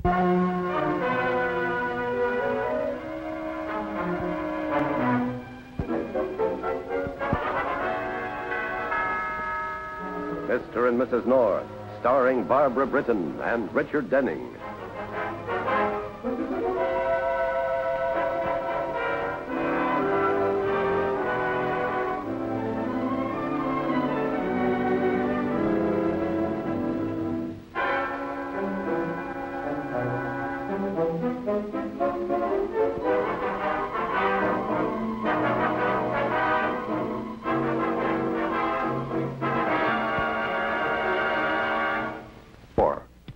Mr. and Mrs. North, starring Barbara Britton and Richard Denning.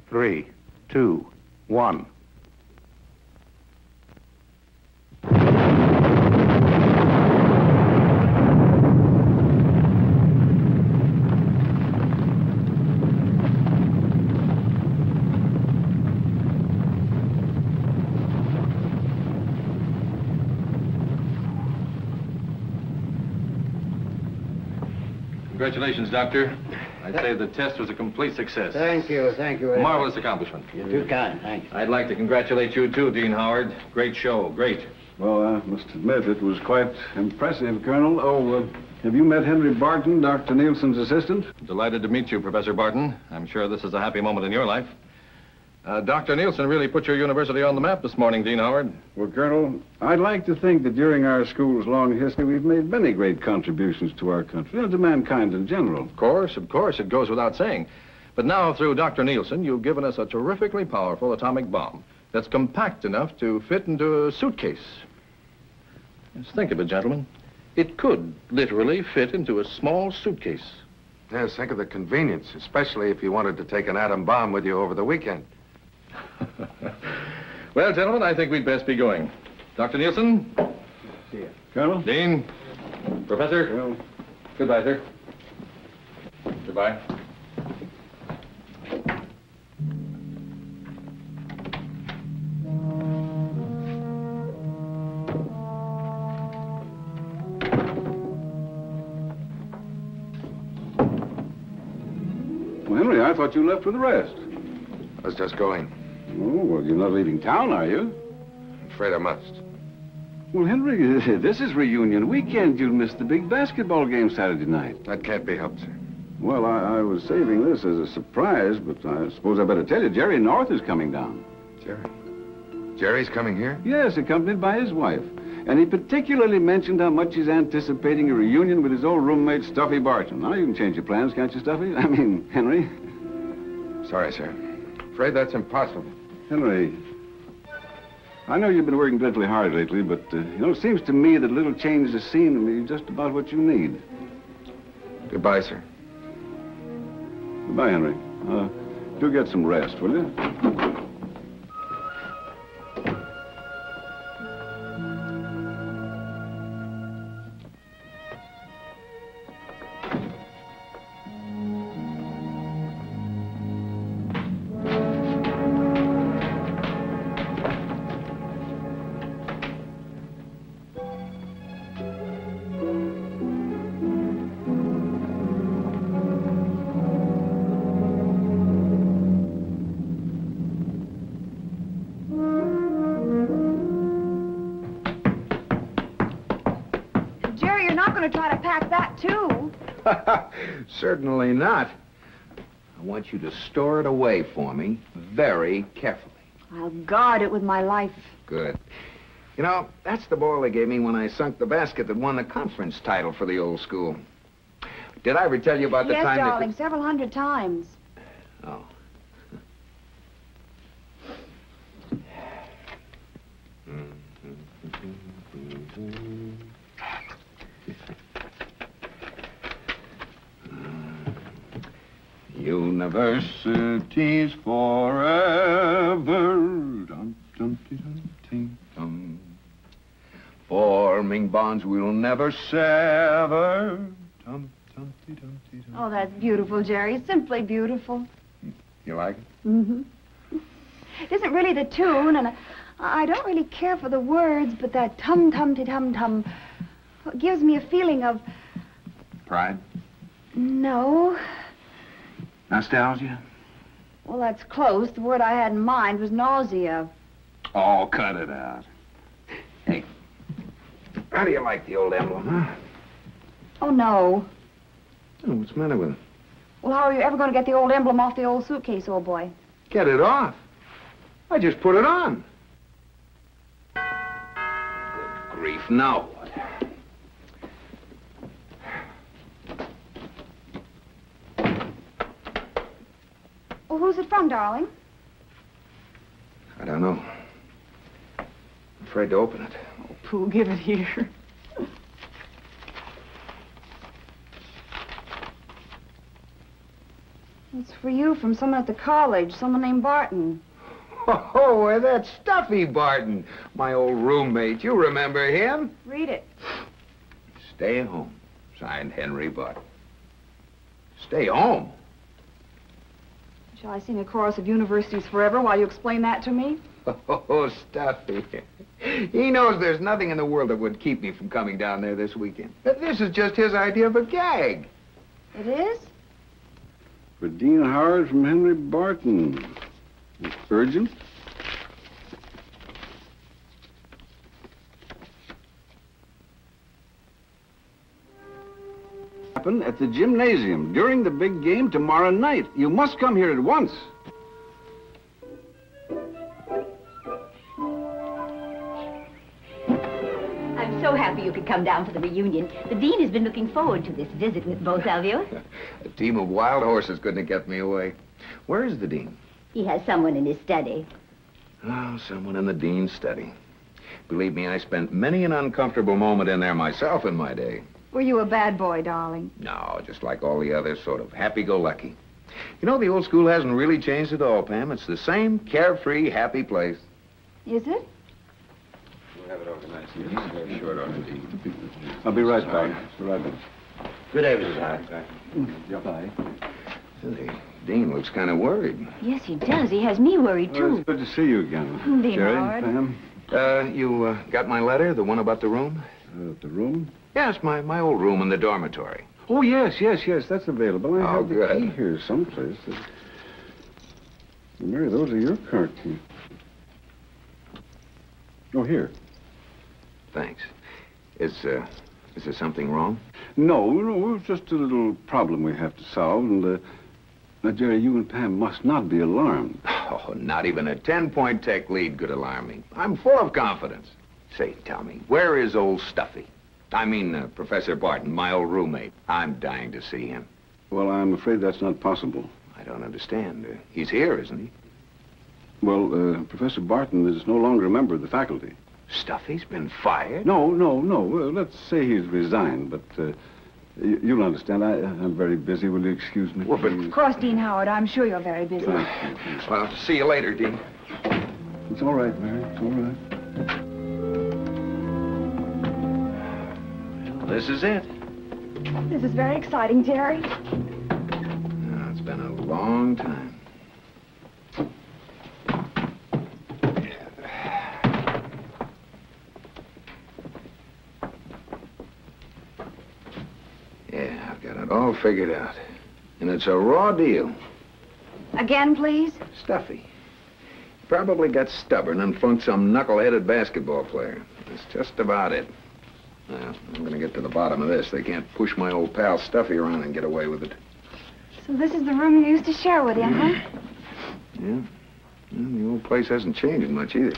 Three, two, one. Congratulations, Doctor. I'd say the test was a complete success. Thank you very much. Marvelous accomplishment. You're too kind, thanks. I'd like to congratulate you, too, Dean Howard. Great show, great. Well, I must admit it was quite impressive, Colonel. Oh, have you met Henry Barton, Dr. Nielsen's assistant? Delighted to meet you, Professor Barton. I'm sure this is a happy moment in your life. Dr. Nielsen really put your university on the map this morning, Dean Howard. Well, Colonel, I'd like to think that during our school's long history, we've made many great contributions to our country and to mankind in general. Of course, it goes without saying. But now, through Dr. Nielsen, you've given us a terrifically powerful atomic bomb that's compact enough to fit into a suitcase. Just think of it, gentlemen. It could literally fit into a small suitcase. Yes, think of the convenience, especially if you wanted to take an atom bomb with you over the weekend. Well, gentlemen, I think we'd best be going. Dr. Nielsen? See you. Colonel? Dean? Professor? Well, goodbye, sir. Goodbye. Well, Henry, I thought you left with the rest. I was just going. Oh, well, you're not leaving town, are you? I'm afraid I must. Well, Henry, this is reunion weekend. You'll miss the big basketball game Saturday night. That can't be helped, sir. Well, I was saving this as a surprise, but I suppose I better tell you, Jerry North is coming down. Jerry? Jerry's coming here? Yes, accompanied by his wife. And he particularly mentioned how much he's anticipating a reunion with his old roommate, Stuffy Barton. Now, you can change your plans, can't you, Stuffy? I mean, Henry. Sorry, sir. Afraid that's impossible. Henry, I know you've been working dreadfully hard lately, but, it seems to me that a little change of scene will be just about what you need. Goodbye, sir. Goodbye, Henry. Do get some rest, will you? Certainly not. I want you to store it away for me very carefully. I'll guard it with my life. Good. You know, that's the ball they gave me when I sunk the basket that won the conference title for the old school. Did I ever tell you about the time? Yes, darling, several hundred times. Oh. Universities forever. Dum, dum, dum, dum, dum. Forming bonds we'll never sever. Dum, dum, dum, dum, dum. Oh, that's beautiful, Jerry. Simply beautiful. You like it? Mm-hmm. It isn't really the tune, and I don't really care for the words, but that tum-tum-ti-tum-tum gives me a feeling of... Pride? No. Nostalgia? Well, that's close. The word I had in mind was nausea. Oh, cut it out. Hey, how do you like the old emblem, huh? Oh, no. Oh, what's the matter with it? Well, how are you ever going to get the old emblem off the old suitcase, old boy? Get it off. I just put it on. Good grief, now what? Well, who's it from, darling? I don't know. I'm afraid to open it. Oh, Pooh, give it here. It's for you from someone at the college, someone named Barton. Oh, well, that's Stuffy Barton, my old roommate. You remember him? Read it. Stay home. Signed, Henry Barton. Stay home? Shall I sing a chorus of Universities Forever while you explain that to me? Oh, Stuffy. He knows there's nothing in the world that would keep me from coming down there this weekend. This is just his idea of a gag. It is? For Dean Howard from Henry Barton. Urgent? Happen at the gymnasium during the big game tomorrow night. You must come here at once. I'm so happy you could come down for the reunion. The dean has been looking forward to this visit with both of you. A team of wild horses couldn't have kept me away. Where is the dean? He has someone in his study. Oh, someone in the dean's study. Believe me, I spent many an uncomfortable moment in there myself in my day. Were you a bad boy, darling? No, just like all the others, sort of happy-go-lucky. You know, the old school hasn't really changed at all, Pam. It's the same carefree, happy place. Is it? We'll have it organized here. Very short order. I'll be right back. Good day, Mrs. Hart. Bye. The dean looks kind of worried. Yes, he does. He has me worried, Well, too. it's good to see you again. Dean Jerry, Howard. Pam. You got my letter, the one about the room? The room? Yes, my old room in the dormitory. Oh, yes. That's available. I Oh, have the good. key here someplace. Mary, those are your car keys. Oh, here. Thanks. Is there something wrong? No, it's just a little problem we have to solve, and, now, Jerry, you and Pam must not be alarmed. Oh, not even a 10-point tech lead could alarm me. I'm full of confidence. Say, tell me, where is old Stuffy? I mean, Professor Barton, my old roommate. I'm dying to see him. Well, I'm afraid that's not possible. I don't understand. He's here, isn't he? Well, Professor Barton is no longer a member of the faculty. Stuffy's been fired? No. Let's say he's resigned, but you'll understand. I'm very busy. Will you excuse me? Well, but- Of course, Dean Howard. I'm sure you're very busy. Well, see you later, Dean. It's all right, Mary. It's all right. This is it. This is very exciting, Jerry. Oh, it's been a long time. Yeah, I've got it all figured out. And it's a raw deal. Again, please? Stuffy. Probably got stubborn and funked some knuckle-headed basketball player. That's just about it. Well, I'm gonna get to the bottom of this. They can't push my old pal Stuffy around and get away with it. So this is the room you used to share with him, huh? Yeah. Well, the old place hasn't changed much either.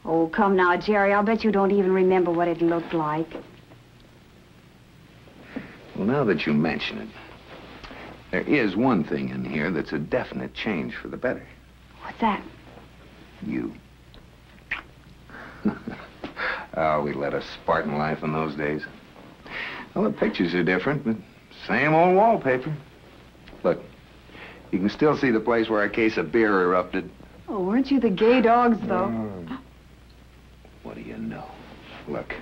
Oh, come now, Jerry. I'll bet you don't even remember what it looked like. Well, now that you mention it, there is one thing in here that's a definite change for the better. What's that? You. Oh, we led a Spartan life in those days. Well, the pictures are different, but same old wallpaper. Look, you can still see the place where a case of beer erupted. Oh, weren't you the gay dogs, though? What do you know? Look,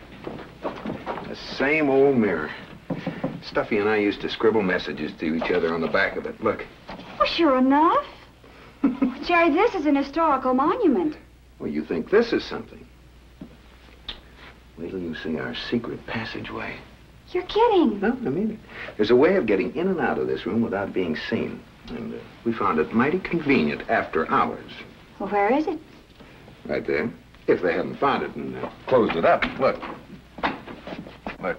the same old mirror. Stuffy and I used to scribble messages to each other on the back of it. Look. Well, sure enough. Jerry, this is an historical monument. Well, you think this is something. Wait till you see our secret passageway. You're kidding. No, I mean it. There's a way of getting in and out of this room without being seen. And we found it mighty convenient after hours. Well, where is it? Right there. If they hadn't found it and closed it up. Look. Look.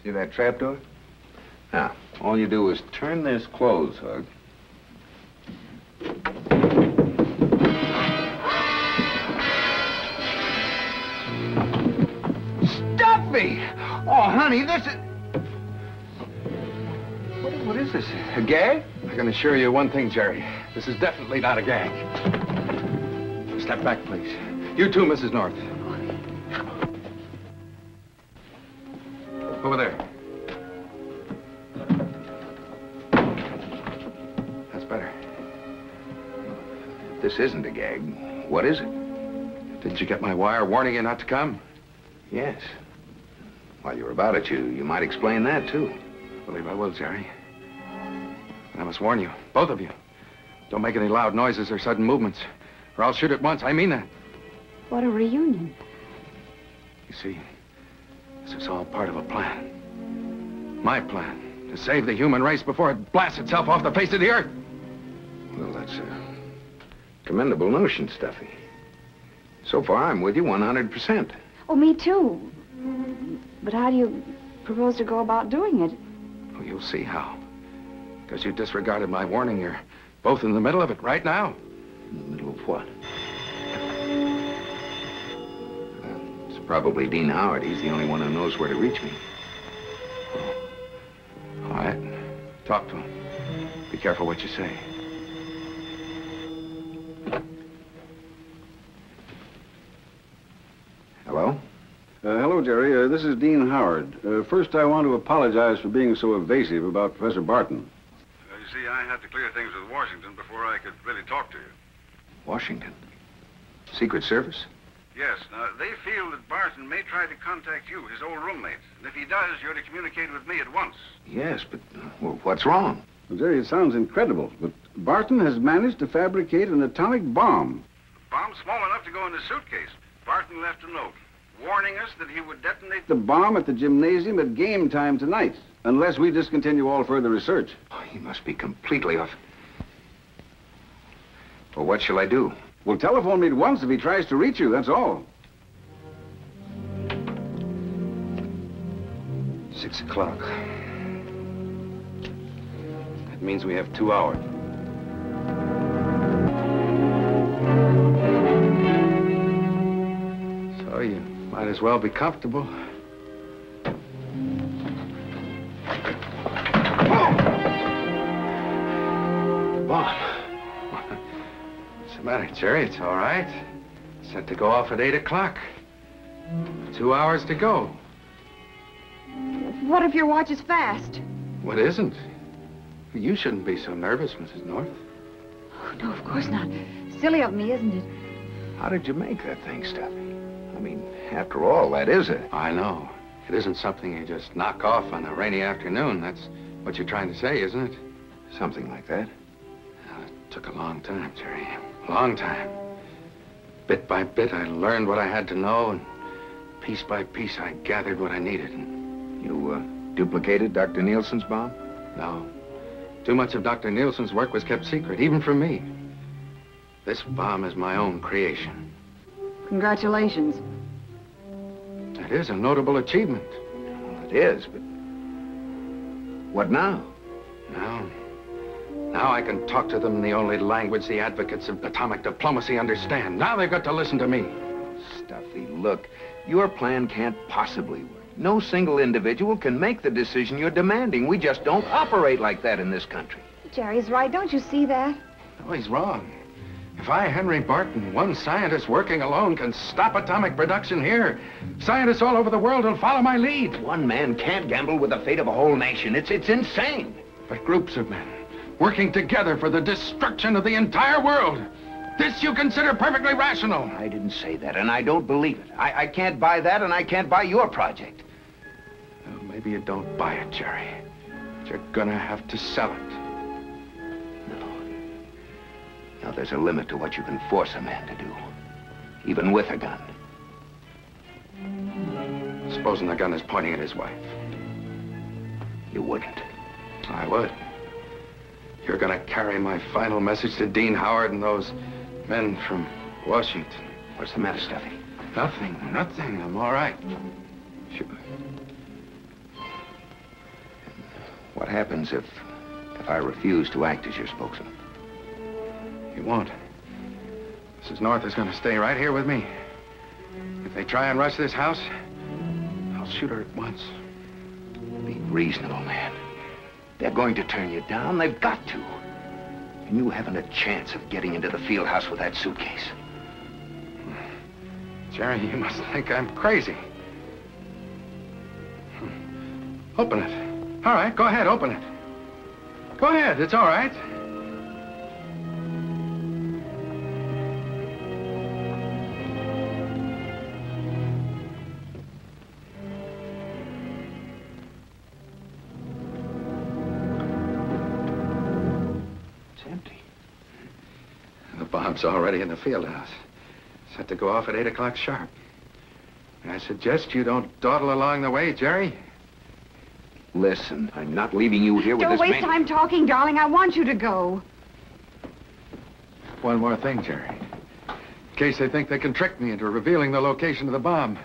See that trapdoor? Now, all you do is turn this closed, Hug. Stuffy! Oh, honey, this is... What is this? A gag? I can assure you one thing, Jerry. This is definitely not a gag. Step back, please. You too, Mrs. North. Over there. That's better. This isn't a gag. What is it? Didn't you get my wire warning you not to come? Yes. While you're about it, you might explain that, too. Believe I will, Jerry. I must warn you, both of you. Don't make any loud noises or sudden movements, or I'll shoot at once. I mean that. What a reunion. You see, this is all part of a plan. My plan, to save the human race before it blasts itself off the face of the earth. Well, that's a commendable notion, Stuffy. So far, I'm with you 100%. Oh, me too. But how do you propose to go about doing it? Oh, you'll see how. Because you disregarded my warning. You're both in the middle of it right now. In the middle of what? It's probably Dean Howard. He's the only one who knows where to reach me. All right. Talk to him. Be careful what you say. Hello? Hello, Jerry. This is Dean Howard. First, I want to apologize for being so evasive about Professor Barton. You see, I had to clear things with Washington before I could really talk to you. Washington? Secret Service? Yes. Now, they feel that Barton may try to contact you, his old roommate. And if he does, you're to communicate with me at once. Yes, but well, what's wrong? Well, Jerry, it sounds incredible, but Barton has managed to fabricate an atomic bomb. A bomb small enough to go in his suitcase. Barton left a note warning us that he would detonate The bomb at the gymnasium at game time tonight, unless we discontinue all further research. Oh, he must be completely off. Well, what shall I do? Well, telephone me at once if he tries to reach you, that's all. 6 o'clock. That means we have 2 hours. So you might as well be comfortable. Bomb. What's the matter, Jerry? It's all right. Set to go off at 8 o'clock. 2 hours to go. What if your watch is fast? What isn't? You shouldn't be so nervous, Mrs. North. Oh, no, of course not. Silly of me, isn't it? How did you make that thing, Stuffy? I mean, after all, that is it. I know. It isn't something you just knock off on a rainy afternoon. That's what you're trying to say, isn't it? Something like that. Well, it took a long time, Jerry. A long time. Bit by bit, I learned what I had to know, and piece by piece, I gathered what I needed. You, duplicated Dr. Nielsen's bomb? No. Too much of Dr. Nielsen's work was kept secret, even from me. This bomb is my own creation. Congratulations. That is a notable achievement. Well, it is, but what now? Now I can talk to them in the only language the advocates of atomic diplomacy understand. Now they've got to listen to me. Stuffy, look, your plan can't possibly work. No single individual can make the decision you're demanding. We just don't operate like that in this country. Jerry's right. Don't you see that? No, he's wrong. If I, Henry Barton, one scientist working alone, can stop atomic production here, scientists all over the world will follow my lead. One man can't gamble with the fate of a whole nation. It's insane. But groups of men working together for the destruction of the entire world. This you consider perfectly rational. I didn't say that, and I don't believe it. I can't buy that, and I can't buy your project. Well, maybe you don't buy it, Jerry. But you're gonna have to sell it. Now, there's a limit to what you can force a man to do, even with a gun. Supposing the gun is pointing at his wife. You wouldn't. I would. You're going to carry my final message to Dean Howard and those men from Washington. What's the matter, Stuffy? Nothing. I'm all right. Sure. What happens if I refuse to act as your spokesman? You won't. Mrs. North is going to stay right here with me. If they try and rush this house, I'll shoot her at once. Be reasonable, man. They're going to turn you down. They've got to. And you haven't a chance of getting into the field house with that suitcase. Jerry, you must think I'm crazy. Open it. All right, go ahead, open it. Go ahead, it's all right. Bomb's already in the field house. Set to go off at 8 o'clock sharp. And I suggest you don't dawdle along the way, Jerry. Listen, I'm not leaving you here with Don't this waste man. time talking, darling. I want you to go. One more thing, Jerry. In case they think they can trick me into revealing the location of the bomb.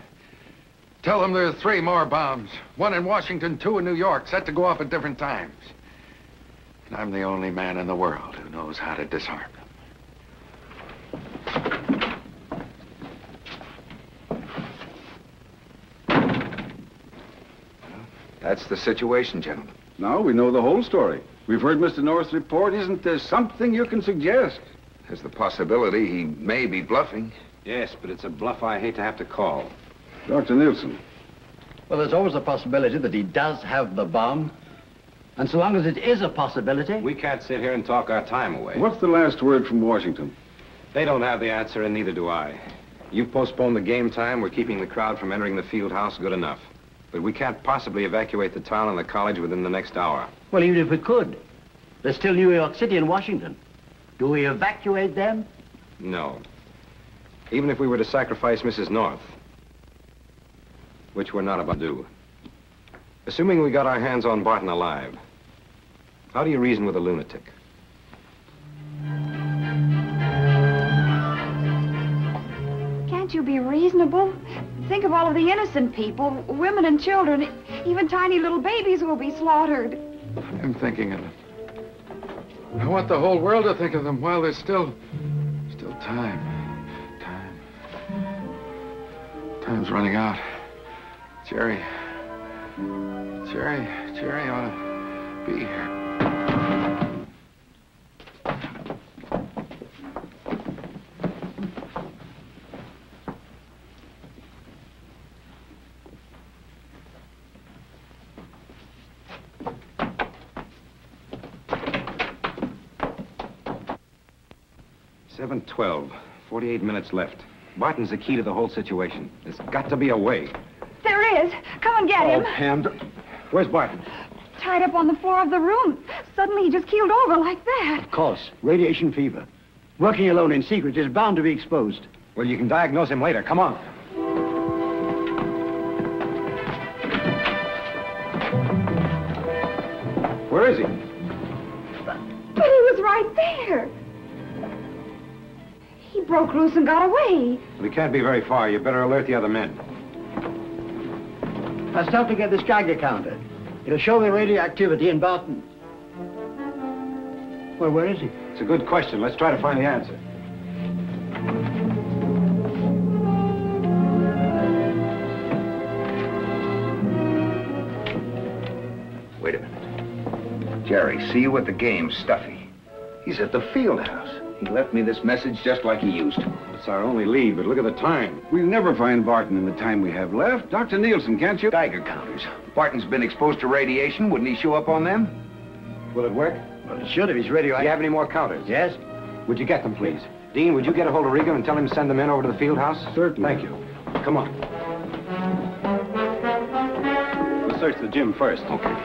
Tell them there are 3 more bombs. 1 in Washington, 2 in New York, set to go off at different times. And I'm the only man in the world who knows how to disarm them. That's the situation, gentlemen. Now we know the whole story. We've heard Mr. North's report. Isn't there something you can suggest? There's the possibility he may be bluffing. Yes, but it's a bluff I hate to have to call. Dr. Nielsen. Well, there's always a possibility that he does have the bomb. And so long as it is a possibility... We can't sit here and talk our time away. What's the last word from Washington? They don't have the answer, and neither do I. You've postponed the game time. We're keeping the crowd from entering the field house good enough. But we can't possibly evacuate the town and the college within the next hour. Well, even if we could, there's still New York City and Washington. Do we evacuate them? No. Even if we were to sacrifice Mrs. North, which we're not about to do. Assuming we got our hands on Barton alive, how do you reason with a lunatic? Can't you be reasonable? Think of all of the innocent people, women and children, even tiny little babies will be slaughtered. I'm thinking of them. I want the whole world to think of them while there's still time. Time's running out. Jerry ought to be here. $7:12. 48 minutes left. Barton's the key to the whole situation. There's got to be a way. There is. Come and get him. Pam, where's Barton? Tied up on the floor of the room. Suddenly he just keeled over like that. Of course. Radiation fever. Working alone in secret is bound to be exposed. Well, you can diagnose him later. Come on. Where is he? But he was right there. He broke loose and got away. Well, he can't be very far. You better alert the other men. Now stop to get this Geiger counter. It'll show the radioactivity in Barton. Well, where is he? It's a good question. Let's try to find the answer. Wait a minute. Jerry, see you at the game, Stuffy. He's at the field house. He left me this message just like he used to. It's our only lead, but look at the time. We'll never find Barton in the time we have left. Dr. Nielsen, can't you? Geiger counters. Barton's been exposed to radiation. Wouldn't he show up on them? Will it work? Well, it should if he's radioactive. Do you have any more counters? Yes. Would you get them, please? Dean, would you get a hold of Riga and tell him to send them in over to the field house? Certainly. Thank you. Come on. We'll search the gym first. Okay.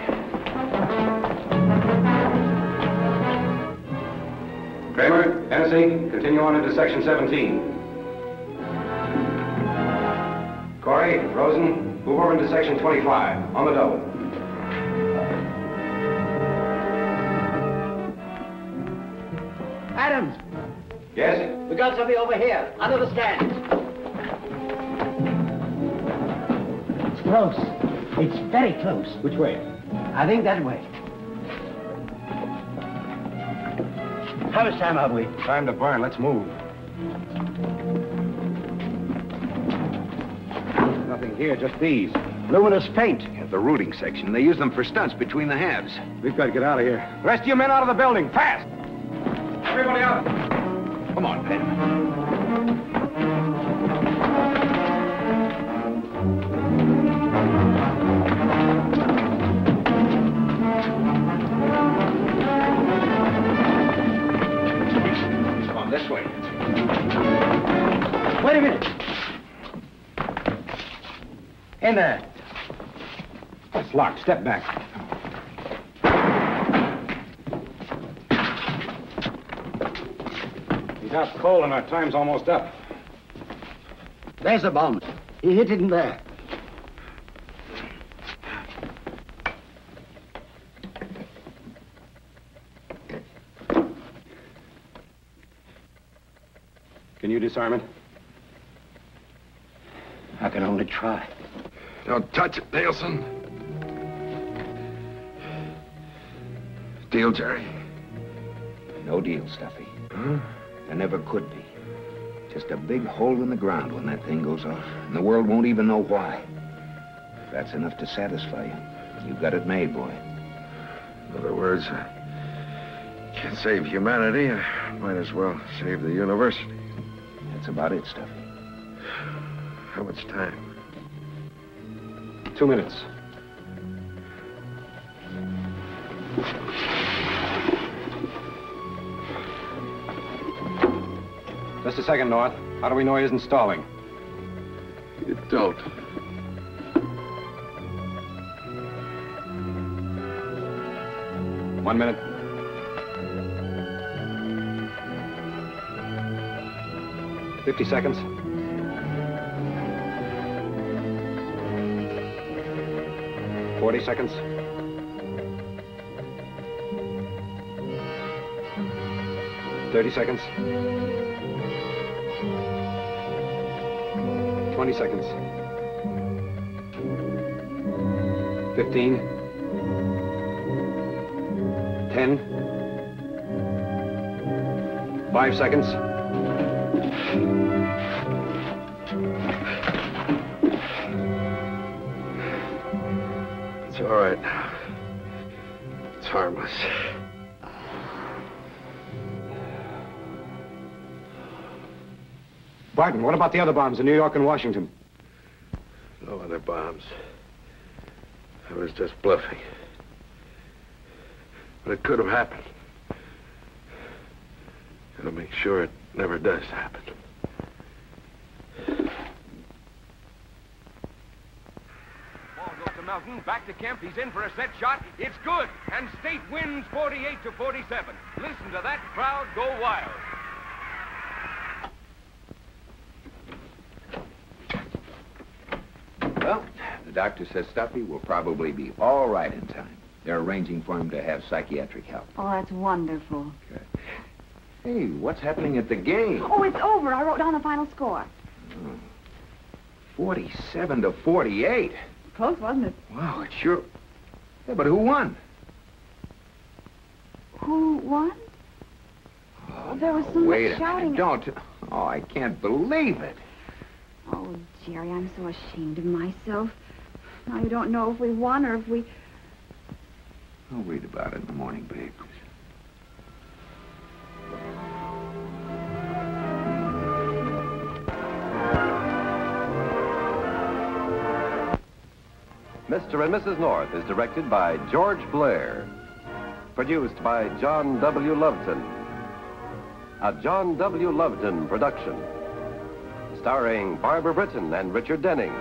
Kramer, Hennessy, continue on into section 17. Corey, Rosen, move over into section 25, on the double. Adams! Yes? We got something over here, under the stand. It's close. It's very close. Which way? I think that way. How much time have we? Time to burn. Let's move. Nothing here, just these. Luminous paint. Yeah, the rooting section. They use them for stunts between the halves. We've got to get out of here. The rest of you men out of the building, fast! Everybody out! Come on, Pam. Come on, this way. Wait a minute. In there. It's locked. Step back. He's out cold and our time's almost up. There's the bomb. He hit it in there. Can you disarm it? I can only try. Don't touch it, Nielsen. Deal, Jerry? No deal, Stuffy. There never could be. Just a big hole in the ground when that thing goes off. And the world won't even know why. If that's enough to satisfy you, you've got it made, boy. In other words, I can't save humanity. I might as well save the university. That's about it, Stuffy. How much time? 2 minutes. Just a second, North. How do we know he isn't stalling? You don't. One minute. $50 seconds. 40 seconds. 30 seconds. 20 seconds. 15. 10. 5 seconds. It's all right. It's harmless. Barton, what about the other bombs in New York and Washington? No other bombs. I was just bluffing. But it could have happened. Gotta make sure it never does happen. Ball goes to Melton. Back to Kemp. He's in for a set shot. It's good. And State wins 48-47. Listen to that crowd go wild. Well, the doctor says Stuffy will probably be all right in time. They're arranging for him to have psychiatric help. Oh, that's wonderful. Good. Hey, what's happening at the game? Oh, it's over. I wrote down the final score. 47-48. Close, wasn't it? Wow, it sure... Yeah, but who won? Who won? Oh, there was so wait much a shouting. minute. Don't... Oh, I can't believe it. Oh, Jerry, I'm so ashamed of myself. Now you don't know if we won or if we... I'll read about it in the morning, babe. Mr. and Mrs. North is directed by George Blair. Produced by John W. Loveton. A John W. Loveton production. Starring Barbara Britton and Richard Denning.